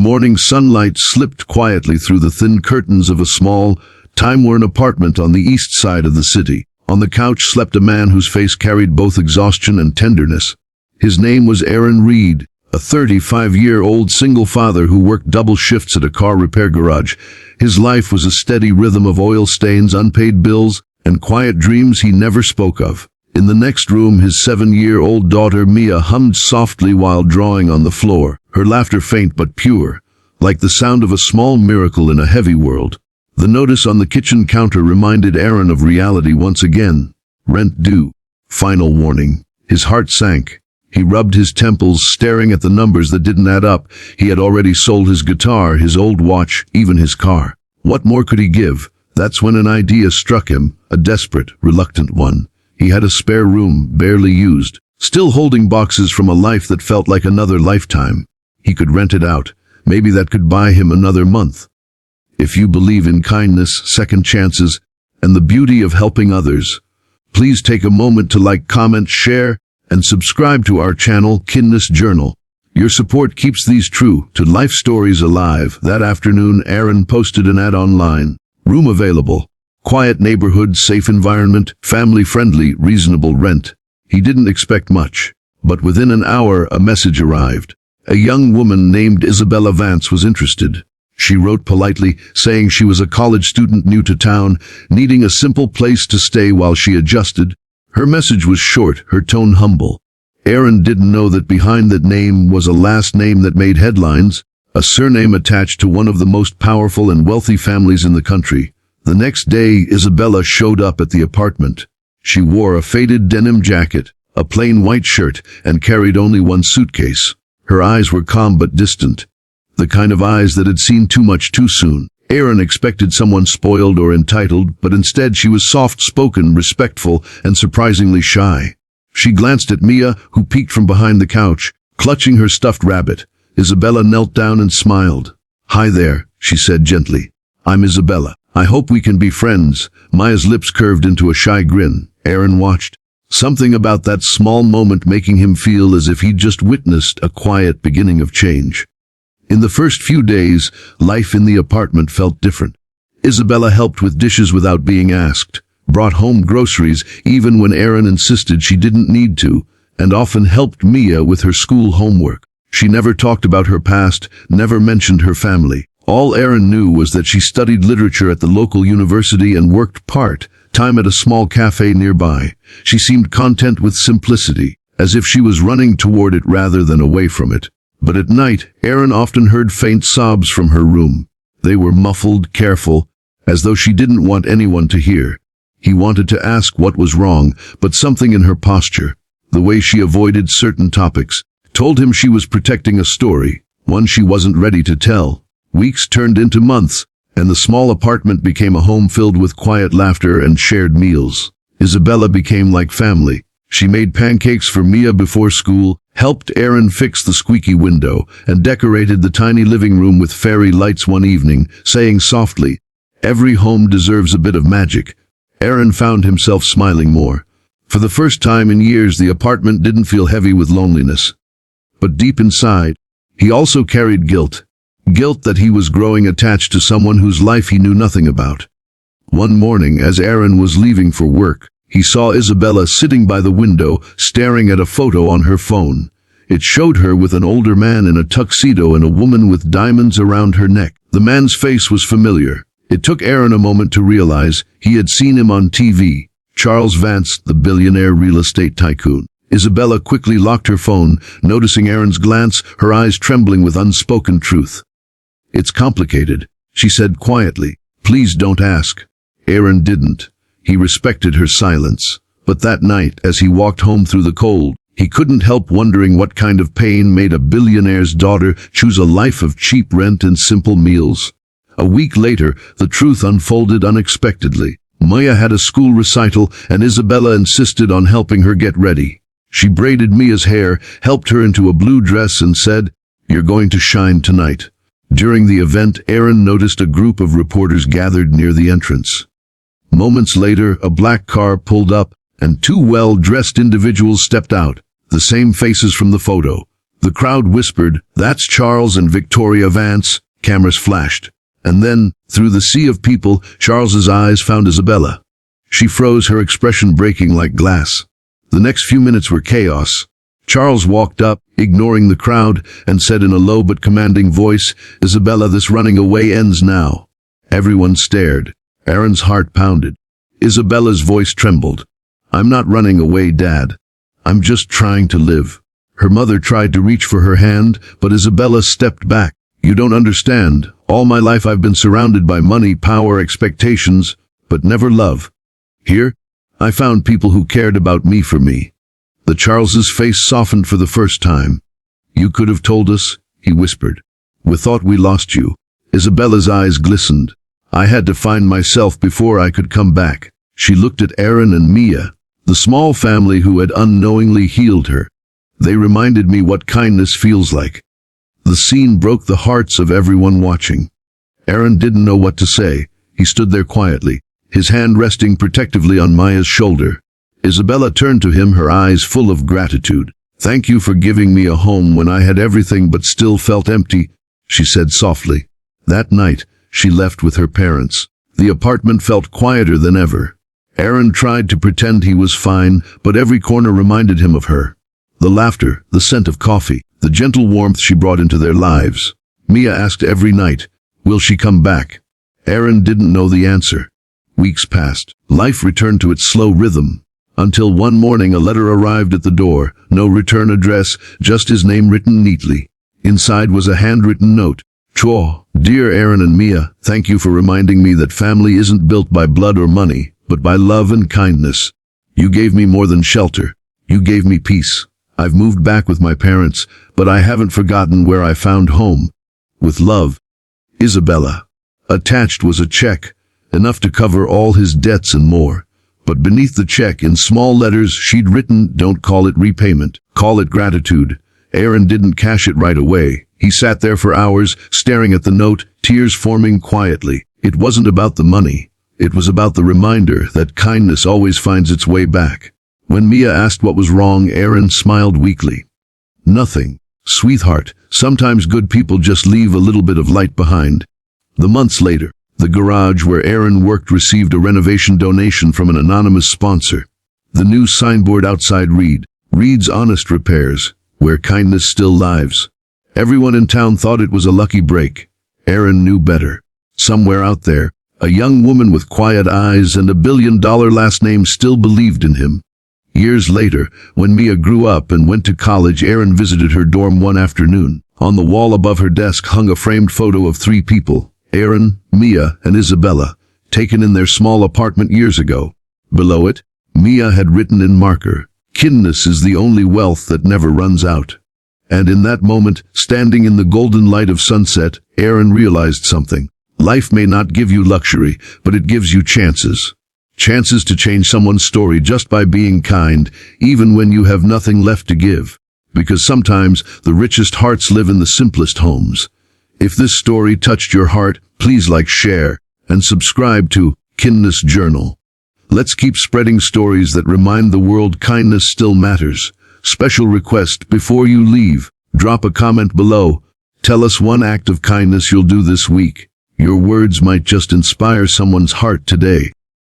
morning sunlight slipped quietly through the thin curtains of a small, time-worn apartment on the east side of the city. On the couch slept a man whose face carried both exhaustion and tenderness. His name was Aaron Reed, a 35-year-old single father who worked double shifts at a car repair garage. His life was a steady rhythm of oil stains, unpaid bills, and quiet dreams he never spoke of. In the next room, his 7-year-old daughter Mia hummed softly while drawing on the floor, her laughter faint but pure, like the sound of a small miracle in a heavy world. The notice on the kitchen counter reminded Aaron of reality once again. Rent due. Final warning. His heart sank. He rubbed his temples, staring at the numbers that didn't add up. He had already sold his guitar, his old watch, even his car. What more could he give? That's when an idea struck him, a desperate, reluctant one. He had a spare room, barely used, still holding boxes from a life that felt like another lifetime. He could rent it out. Maybe that could buy him another month. If you believe in kindness, second chances, and the beauty of helping others, please take a moment to like, comment, share, and subscribe to our channel, Kindness Journal. Your support keeps these true to life stories alive. That afternoon, Aaron posted an ad online. Room available. Quiet neighborhood, safe environment, family-friendly, reasonable rent. He didn't expect much, but within an hour a message arrived. A young woman named Isabella Vance was interested. She wrote politely, saying she was a college student new to town, needing a simple place to stay while she adjusted. Her message was short, her tone humble. Aaron didn't know that behind that name was a last name that made headlines, a surname attached to one of the most powerful and wealthy families in the country. The next day, Isabella showed up at the apartment. She wore a faded denim jacket, a plain white shirt, and carried only one suitcase. Her eyes were calm but distant, the kind of eyes that had seen too much too soon. Aaron expected someone spoiled or entitled, but instead she was soft-spoken, respectful, and surprisingly shy. She glanced at Mia, who peeked from behind the couch, clutching her stuffed rabbit. Isabella knelt down and smiled. "Hi there," she said gently. "I'm Isabella. I hope we can be friends." Mia's lips curved into a shy grin. Aaron watched, something about that small moment making him feel as if he'd just witnessed a quiet beginning of change. In the first few days, life in the apartment felt different. Isabella helped with dishes without being asked, brought home groceries even when Aaron insisted she didn't need to, and often helped Mia with her school homework. She never talked about her past, never mentioned her family. All Aaron knew was that she studied literature at the local university and worked part-time at a small cafe nearby. She seemed content with simplicity, as if she was running toward it rather than away from it. But at night, Aaron often heard faint sobs from her room. They were muffled, careful, as though she didn't want anyone to hear. He wanted to ask what was wrong, but something in her posture, the way she avoided certain topics, told him she was protecting a story, one she wasn't ready to tell. Weeks turned into months, and the small apartment became a home filled with quiet laughter and shared meals. Isabella became like family. She made pancakes for Mia before school, helped Aaron fix the squeaky window, and decorated the tiny living room with fairy lights one evening, saying softly, "Every home deserves a bit of magic." Aaron found himself smiling more. For the first time in years, the apartment didn't feel heavy with loneliness. But deep inside, he also carried guilt. Guilt that he was growing attached to someone whose life he knew nothing about. One morning, as Aaron was leaving for work, he saw Isabella sitting by the window, staring at a photo on her phone. It showed her with an older man in a tuxedo and a woman with diamonds around her neck. The man's face was familiar. It took Aaron a moment to realize he had seen him on TV. Charles Vance, the billionaire real estate tycoon. Isabella quickly locked her phone, noticing Aaron's glance, her eyes trembling with unspoken truth. "It's complicated," she said quietly. "Please don't ask." Aaron didn't. He respected her silence. But that night, as he walked home through the cold, he couldn't help wondering what kind of pain made a billionaire's daughter choose a life of cheap rent and simple meals. A week later, the truth unfolded unexpectedly. Mia had a school recital, and Isabella insisted on helping her get ready. She braided Mia's hair, helped her into a blue dress, and said, "You're going to shine tonight." During the event, Aaron noticed a group of reporters gathered near the entrance. Moments later, a black car pulled up, and two well-dressed individuals stepped out, the same faces from the photo. The crowd whispered, "That's Charles and Victoria Vance." Cameras flashed. And then, through the sea of people, Charles's eyes found Isabella. She froze, her expression breaking like glass. The next few minutes were chaos. Charles walked up, ignoring the crowd, and said in a low but commanding voice, "Isabella, this running away ends now." Everyone stared. Aaron's heart pounded. Isabella's voice trembled. "I'm not running away, Dad. I'm just trying to live." Her mother tried to reach for her hand, but Isabella stepped back. "You don't understand. All my life I've been surrounded by money, power, expectations, but never love. Here, I found people who cared about me for me." The Charles's face softened for the first time. "You could have told us," he whispered. "We thought we lost you." Isabella's eyes glistened. "I had to find myself before I could come back." She looked at Aaron and Mia, the small family who had unknowingly healed her. "They reminded me what kindness feels like." The scene broke the hearts of everyone watching. Aaron didn't know what to say. He stood there quietly, his hand resting protectively on Maya's shoulder. Isabella turned to him, her eyes full of gratitude. "Thank you for giving me a home when I had everything but still felt empty," she said softly. That night, she left with her parents. The apartment felt quieter than ever. Aaron tried to pretend he was fine, but every corner reminded him of her. The laughter, the scent of coffee, the gentle warmth she brought into their lives. Mia asked every night, "Will she come back?" Aaron didn't know the answer. Weeks passed. Life returned to its slow rhythm. Until one morning a letter arrived at the door. No return address, just his name written neatly. Inside was a handwritten note. "Chua, dear Aaron and Mia, thank you for reminding me that family isn't built by blood or money, but by love and kindness. You gave me more than shelter. You gave me peace. I've moved back with my parents, but I haven't forgotten where I found home. With love, Isabella." Attached was a check, enough to cover all his debts and more. But beneath the check, in small letters, she'd written, "Don't call it repayment, call it gratitude." Aaron didn't cash it right away. He sat there for hours, staring at the note, tears forming quietly. It wasn't about the money. It was about the reminder that kindness always finds its way back. When Mia asked what was wrong, Aaron smiled weakly. "Nothing, sweetheart. Sometimes good people just leave a little bit of light behind." The months later, the garage where Aaron worked received a renovation donation from an anonymous sponsor. The new signboard outside reads Honest Repairs, where kindness still lives. Everyone in town thought it was a lucky break. Aaron knew better. Somewhere out there, a young woman with quiet eyes and a $1 billion last name still believed in him. Years later, when Mia grew up and went to college, Aaron visited her dorm one afternoon. On the wall above her desk hung a framed photo of 3 people, Aaron, Mia, and Isabella, taken in their small apartment years ago. Below it, Mia had written in marker, "Kindness is the only wealth that never runs out." And in that moment, standing in the golden light of sunset, Aaron realized something. Life may not give you luxury, but it gives you chances. Chances to change someone's story just by being kind, even when you have nothing left to give. Because sometimes the richest hearts live in the simplest homes. If this story touched your heart, please like, share, and subscribe to Kindness Journal. Let's keep spreading stories that remind the world kindness still matters. Special request: before you leave, drop a comment below. Tell us one act of kindness you'll do this week. Your words might just inspire someone's heart today.